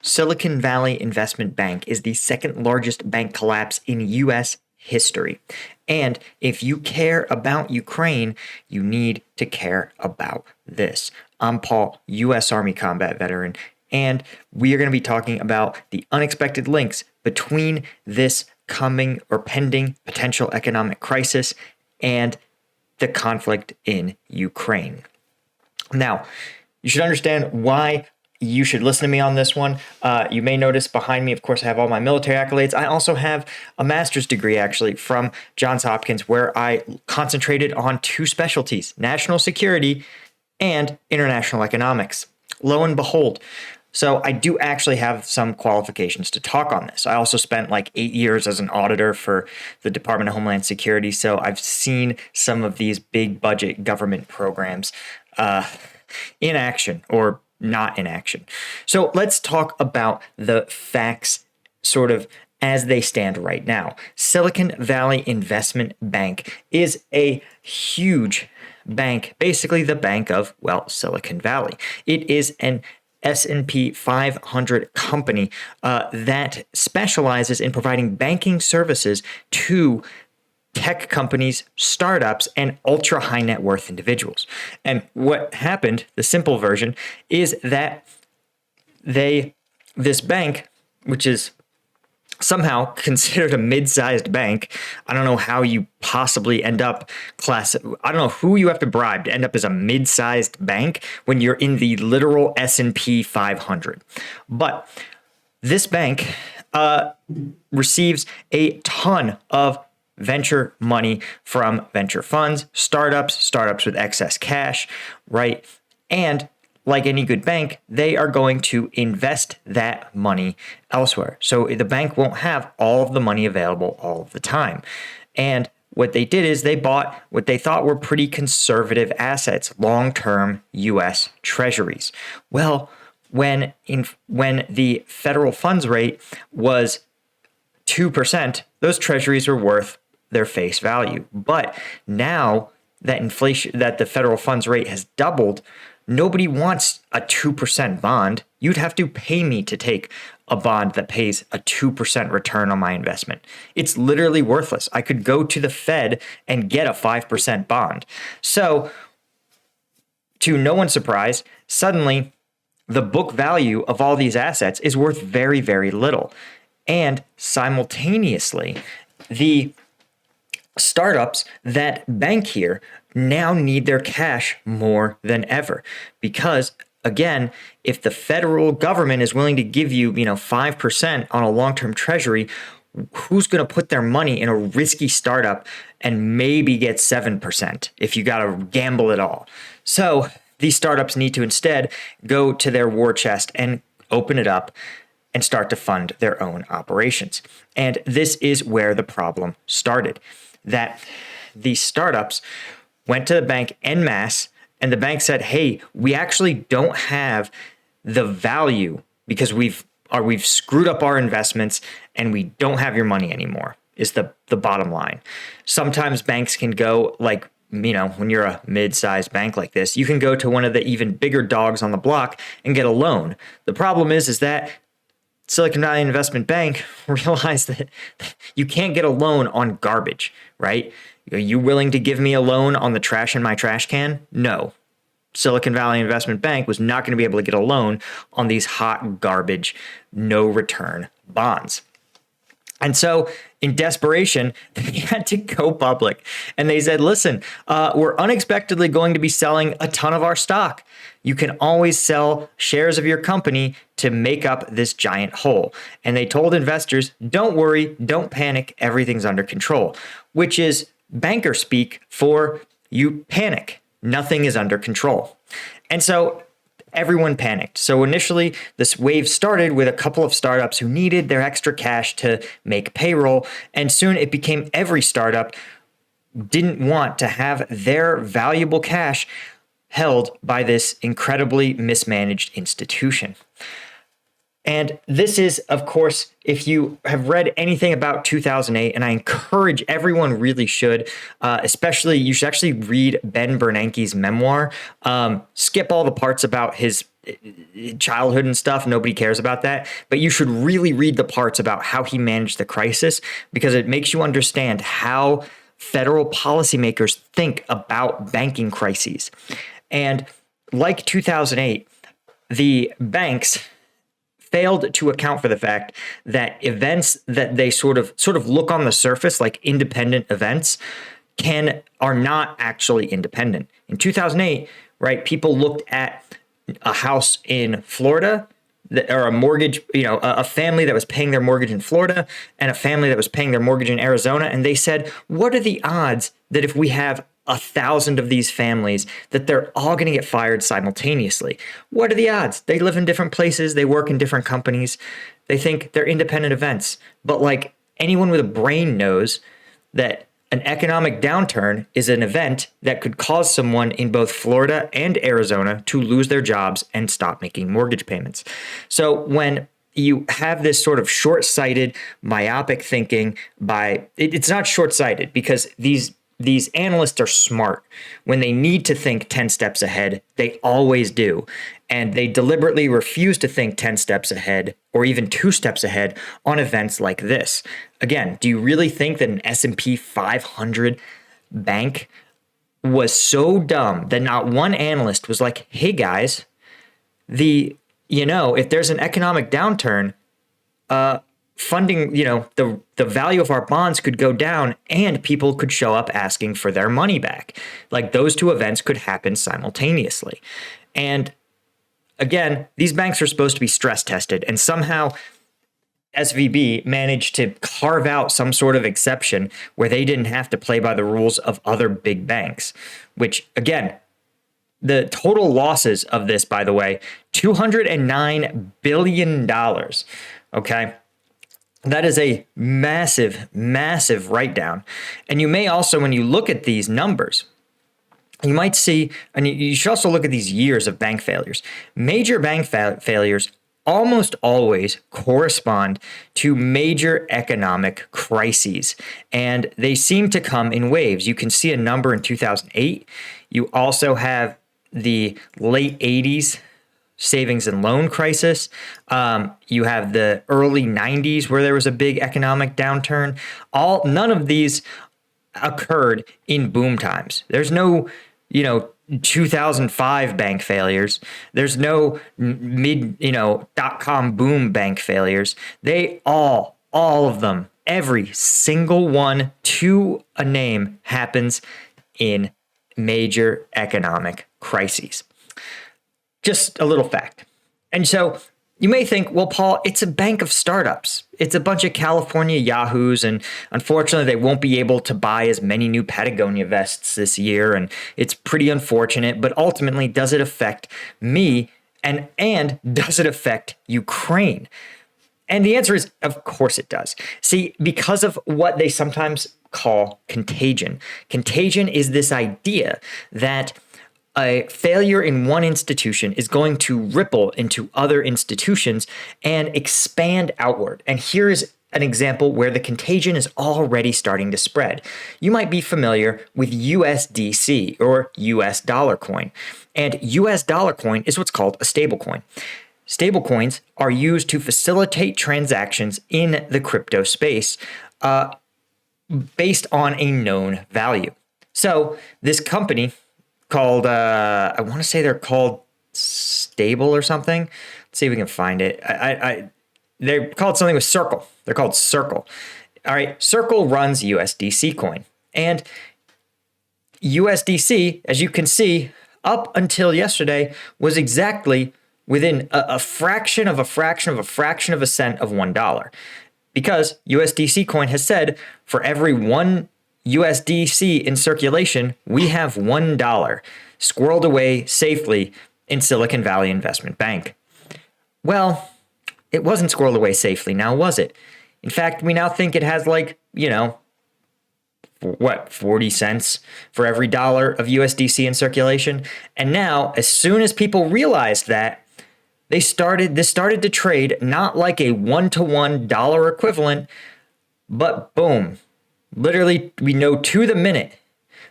Silicon Valley Investment Bank is the second largest bank collapse in U.S. history. And if you care about Ukraine, you need to care about this. I'm Paul, U.S. Army combat veteran, and we are going to be talking about the unexpected links between this coming or pending potential economic crisis and the conflict in Ukraine. Now, you should understand why you should listen to me on this one. You may notice behind me, of course, I have all my military accolades. I also have a master's degree, actually, from Johns Hopkins, where I concentrated on two specialties, national security and international economics. Lo and behold, so I do actually have some qualifications to talk on this. I also spent like 8 years as an auditor for the Department of Homeland Security, so I've seen some of these big budget government programs in action or not in action. So let's talk about the facts sort of as they stand right now. Silicon Valley Investment Bank is a huge bank, basically the bank of, well, Silicon Valley. It is an S&P 500 company that specializes in providing banking services to tech companies, startups, and ultra high net worth individuals. And what happened, the simple version, is that this bank, which is somehow considered a mid-sized bank, I don't know how you possibly end up I don't know who you have to bribe to end up as a mid-sized bank when you're in the literal S&P 500. But this bank receives a ton of venture money from venture funds, startups with excess cash, right? And like any good bank, they are going to invest that money elsewhere. So the bank won't have all of the money available all of the time. And what they did is they bought what they thought were pretty conservative assets, long-term U.S. treasuries. Well, when the federal funds rate was 2%, those treasuries were worth their face value. But now that the federal funds rate has doubled, nobody wants a 2% bond. You'd have to pay me to take a bond that pays a 2% return on my investment. It's literally worthless. I could go to the Fed and get a 5% bond. So, to no one's surprise, suddenly the book value of all these assets is worth very, very little. And simultaneously, the startups that bank here now need their cash more than ever because, again, if the federal government is willing to give you, 5% on a long-term treasury, who's going to put their money in a risky startup and maybe get 7% if you got to gamble it all? So these startups need to instead go to their war chest and open it up and start to fund their own operations. And this is where the problem started, that these startups went to the bank en masse, and the bank said, hey, we actually don't have the value because we've screwed up our investments and we don't have your money anymore, is the bottom line. Sometimes banks can go like, when you're a mid-sized bank like this, you can go to one of the even bigger dogs on the block and get a loan. The problem is that Silicon Valley Investment Bank realized that you can't get a loan on garbage, right? Are you willing to give me a loan on the trash in my trash can? No. Silicon Valley Investment Bank was not going to be able to get a loan on these hot garbage, no return bonds. And so in desperation, they had to go public. And they said, listen, we're unexpectedly going to be selling a ton of our stock. You can always sell shares of your company to make up this giant hole. And they told investors, don't worry, don't panic, everything's under control, which is banker speak for you panic. Nothing is under control. And so everyone panicked. So initially, this wave started with a couple of startups who needed their extra cash to make payroll. And soon it became every startup didn't want to have their valuable cash held by this incredibly mismanaged institution. And this is, of course, if you have read anything about 2008, and I encourage everyone really should, especially you should actually read Ben Bernake's memoir. Skip all the parts about his childhood and stuff. Nobody cares about that. But you should really read the parts about how he managed the crisis, because it makes you understand how federal policymakers think about banking crises. And like 2008, the banks failed to account for the fact that events that they sort of look on the surface like independent events are not actually independent. In 2008, right, people looked at a house in Florida or a mortgage, a family that was paying their mortgage in Florida and a family that was paying their mortgage in Arizona. And they said, what are the odds that if we have 1,000 of these families that they're all going to get fired simultaneously? What are the odds? They live in different places. They work in different companies. They think they're independent events. But like anyone with a brain knows that an economic downturn is an event that could cause someone in both Florida and Arizona to lose their jobs and stop making mortgage payments. So when you have this sort of short-sighted, myopic thinking it's not short-sighted because these analysts are smart. When they need to think 10 steps ahead, they always do. And they deliberately refuse to think 10 steps ahead or even 2 steps ahead on events like this. Again, do you really think that an S&P 500 bank was so dumb that not one analyst was like, hey guys, if there's an economic downturn, funding, the value of our bonds could go down and people could show up asking for their money back. Like those two events could happen simultaneously. And again, these banks are supposed to be stress tested, and somehow SVB managed to carve out some sort of exception where they didn't have to play by the rules of other big banks, which again, the total losses of this, by the way, $209 billion. Okay. That is a massive, massive write down. And you may also, when you look at these numbers, you might see, and you should also look at these years of bank failures. Major bank failures almost always correspond to major economic crises, and they seem to come in waves. You can see a number in 2008. You also have the late 80s savings and loan crisis. You have the early 90s where there was a big economic downturn. None of these occurred in boom times. There's no, 2005 bank failures. There's no dot-com boom bank failures. They all of them, every single one to a name happens in major economic crises. Just a little fact. And so you may think, well, Paul, it's a bank of startups. It's a bunch of California yahoos, and unfortunately, they won't be able to buy as many new Patagonia vests this year, and it's pretty unfortunate. But ultimately, does it affect me, and does it affect Ukraine? And the answer is, of course it does. See, because of what they sometimes call contagion. Contagion is this idea that a failure in one institution is going to ripple into other institutions and expand outward. And here is an example where the contagion is already starting to spread. You might be familiar with USDC, or US dollar coin. And US dollar coin is what's called a stablecoin. Stablecoins are used to facilitate transactions in the crypto space based on a known value. So this company called, I want to say they're called Stable or something. Let's see if we can find it. They're called something with Circle. They're called Circle. All right, Circle runs USDC coin. And USDC, as you can see, up until yesterday was exactly within a fraction of a fraction of a fraction of a cent of $1. Because USDC coin has said for every one USDC in circulation, we have $1 squirreled away safely in Silicon Valley Investment Bank. Well, it wasn't squirreled away safely now, was it? In fact, we now think it has 40 cents for every dollar of USDC in circulation. And now, as soon as people realized that, this started to trade not like a one-to-one dollar equivalent, but boom. Literally, we know to the minute,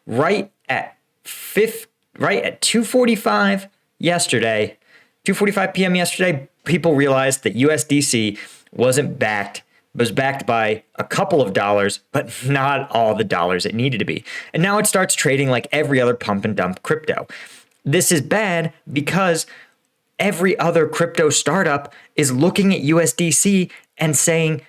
right at 2:45 yesterday, 2:45 p.m. yesterday, people realized that USDC was backed by a couple of dollars, but not all the dollars it needed to be. And now it starts trading like every other pump and dump crypto. This is bad because every other crypto startup is looking at USDC and saying,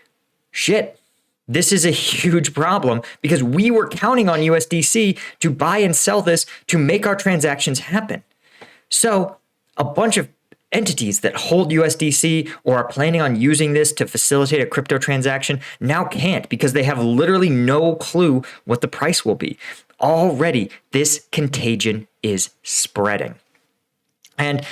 shit, this is a huge problem because we were counting on USDC to buy and sell this to make our transactions happen. So a bunch of entities that hold USDC or are planning on using this to facilitate a crypto transaction now can't because they have literally no clue what the price will be. Already, this contagion is spreading. And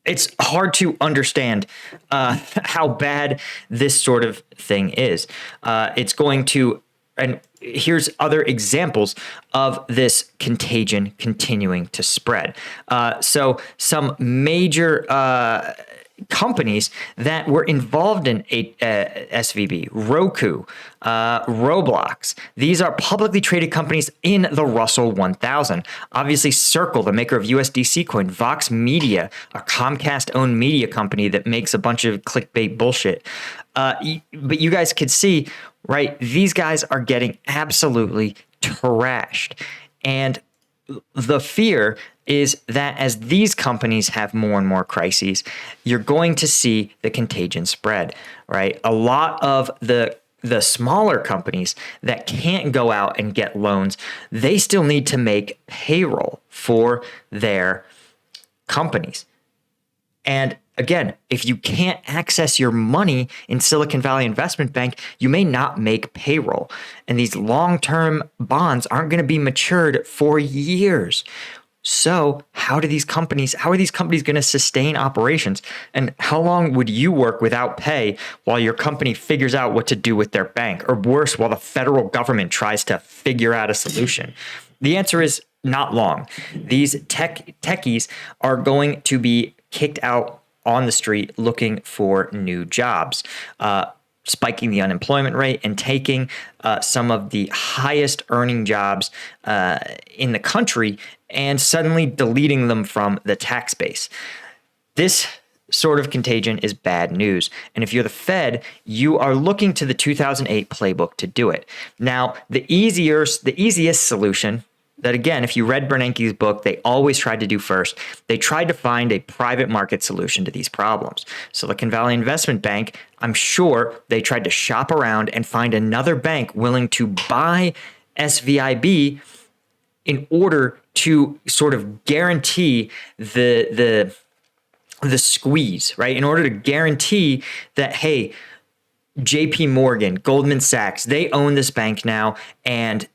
it's hard to understand how bad this sort of thing is. It's going to, and here's other examples of this contagion continuing to spread. So some major companies that were involved in SVB, Roku, Roblox. These are publicly traded companies in the Russell 1000. Obviously, Circle, the maker of USDC coin, Vox Media, a Comcast-owned media company that makes a bunch of clickbait bullshit. But you guys could see, right, these guys are getting absolutely trashed. And the fear is that as these companies have more and more crises, you're going to see the contagion spread, right? A lot of the smaller companies that can't go out and get loans, they still need to make payroll for their companies. And again, if you can't access your money in Silicon Valley Investment Bank, you may not make payroll. And these long-term bonds aren't going to be matured for years. So how are these companies going to sustain operations? And how long would you work without pay while your company figures out what to do with their bank? Or worse, while the federal government tries to figure out a solution? The answer is not long. These techies are going to be kicked out on the street looking for new jobs, spiking the unemployment rate and taking some of the highest earning jobs in the country and suddenly deleting them from the tax base. This sort of contagion is bad news. And if you're the Fed, you are looking to the 2008 playbook to do it. Now, the easiest solution that, again, if you read Bernake's book, they always tried to do first. They tried to find a private market solution to these problems. Silicon Valley Investment Bank, I'm sure they tried to shop around and find another bank willing to buy SVIB in order to sort of guarantee the squeeze, right? In order to guarantee that, hey, JP Morgan, Goldman Sachs, they own this bank now, and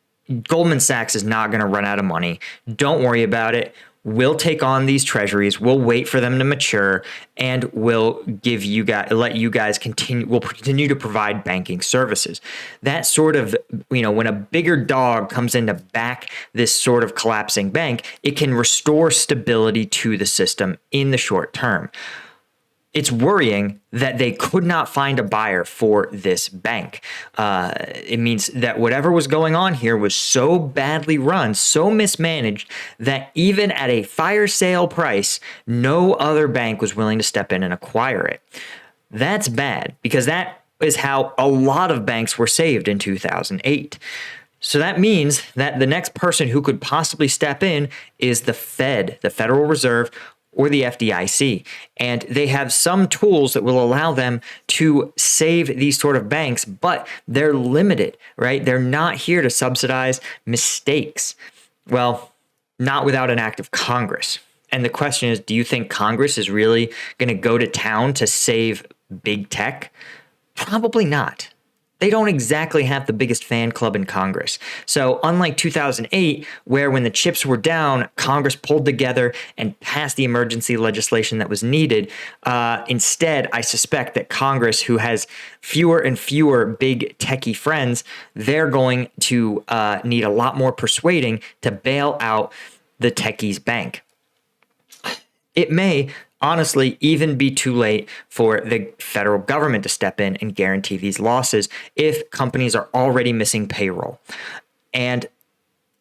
Goldman Sachs is not going to run out of money. Don't worry about it. We'll take on these treasuries. We'll wait for them to mature, and we'll let you guys continue. We'll continue to provide banking services. That sort of, when a bigger dog comes in to back this sort of collapsing bank, it can restore stability to the system in the short term. It's worrying that they could not find a buyer for this bank. It means that whatever was going on here was so badly run, so mismanaged, that even at a fire sale price, no other bank was willing to step in and acquire it. That's bad, because that is how a lot of banks were saved in 2008. So that means that the next person who could possibly step in is the Fed, the Federal Reserve, or the FDIC. And they have some tools that will allow them to save these sort of banks, but they're limited, right? They're not here to subsidize mistakes. Well, not without an act of Congress. And the question is, do you think Congress is really going to go to town to save big tech? Probably not. They don't exactly have the biggest fan club in Congress. So unlike 2008, where when the chips were down, Congress pulled together and passed the emergency legislation that was needed, instead, I suspect that Congress, who has fewer and fewer big techie friends, they're going to need a lot more persuading to bail out the techies bank. It may honestly even be too late for the federal government to step in and guarantee these losses if companies are already missing payroll. And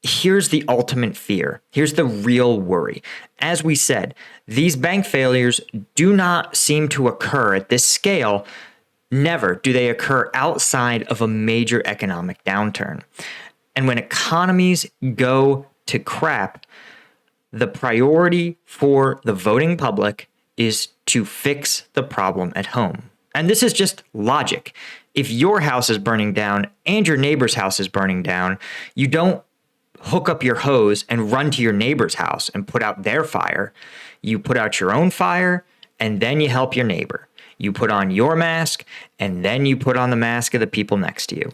here's the ultimate fear. Here's the real worry. As we said, these bank failures do not seem to occur at this scale. Never do they occur outside of a major economic downturn. And when economies go to crap, the priority for the voting public is to fix the problem at home. And this is just logic. If your house is burning down and your neighbor's house is burning down, you don't hook up your hose and run to your neighbor's house and put out their fire. You put out your own fire and then you help your neighbor. You put on your mask and then you put on the mask of the people next to you.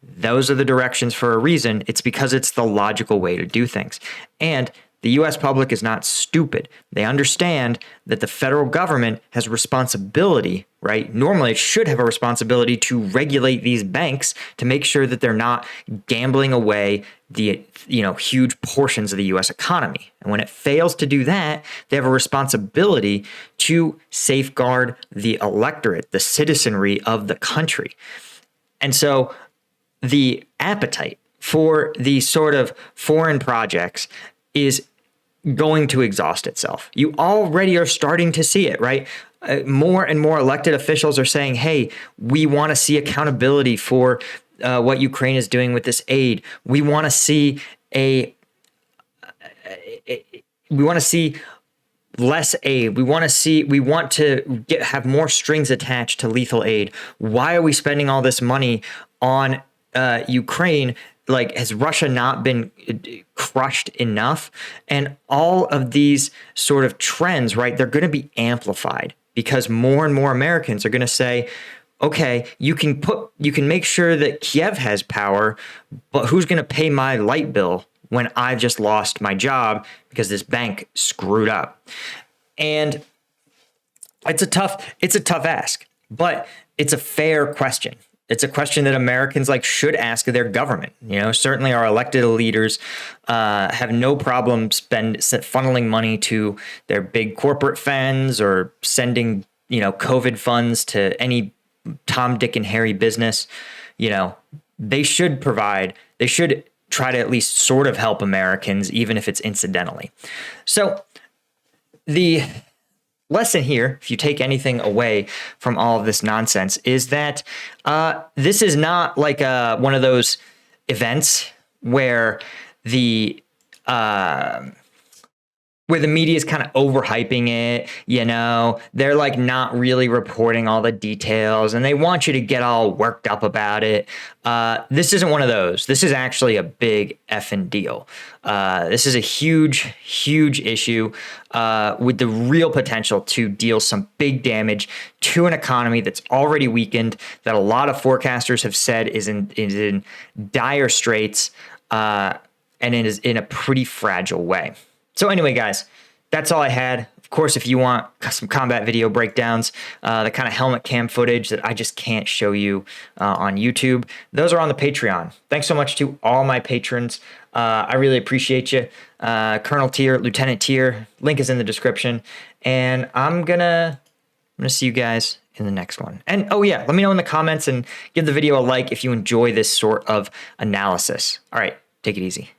Those are the directions for a reason. It's because it's the logical way to do things. And the US public is not stupid. They understand that the federal government has responsibility, right? Normally it should have a responsibility to regulate these banks to make sure that they're not gambling away the huge portions of the US economy. And when it fails to do that, they have a responsibility to safeguard the electorate, the citizenry of the country. And so the appetite for these sort of foreign projects is going to exhaust itself. You already are starting to see it, right? More and more elected officials are saying, hey, we want to see accountability for what Ukraine is doing with this aid. We want to see less aid. We want to have more strings attached to lethal aid. Why are we spending all this money on Ukraine? Like, has Russia not been crushed enough? And all of these sort of trends, right, they're going to be amplified because more and more Americans are going to say, okay, you can make sure that Kiev has power, but who's going to pay my light bill when I've just lost my job because this bank screwed up? And it's a tough ask, but it's a fair question. It's a question that Americans should ask of their government. Certainly our elected leaders have no problem funneling money to their big corporate funds or sending, COVID funds to any Tom, Dick, and Harry business. They should try to at least sort of help Americans, even if it's incidentally. So the lesson here, if you take anything away from all of this nonsense, is that this is not like one of those events where the media is kind of overhyping it. They're not really reporting all the details and they want you to get all worked up about it. This isn't one of those. This is actually a big effing deal. This is a huge, huge issue with the real potential to deal some big damage to an economy that's already weakened, that a lot of forecasters have said is in dire straits, and it is in a pretty fragile way. So anyway, guys, that's all I had. Of course, if you want some combat video breakdowns, the kind of helmet cam footage that I just can't show you on YouTube, those are on the Patreon. Thanks so much to all my patrons. I really appreciate you. Colonel tier, Lieutenant tier, link is in the description. And I'm gonna see you guys in the next one. And oh yeah, let me know in the comments and give the video a like if you enjoy this sort of analysis. All right, take it easy.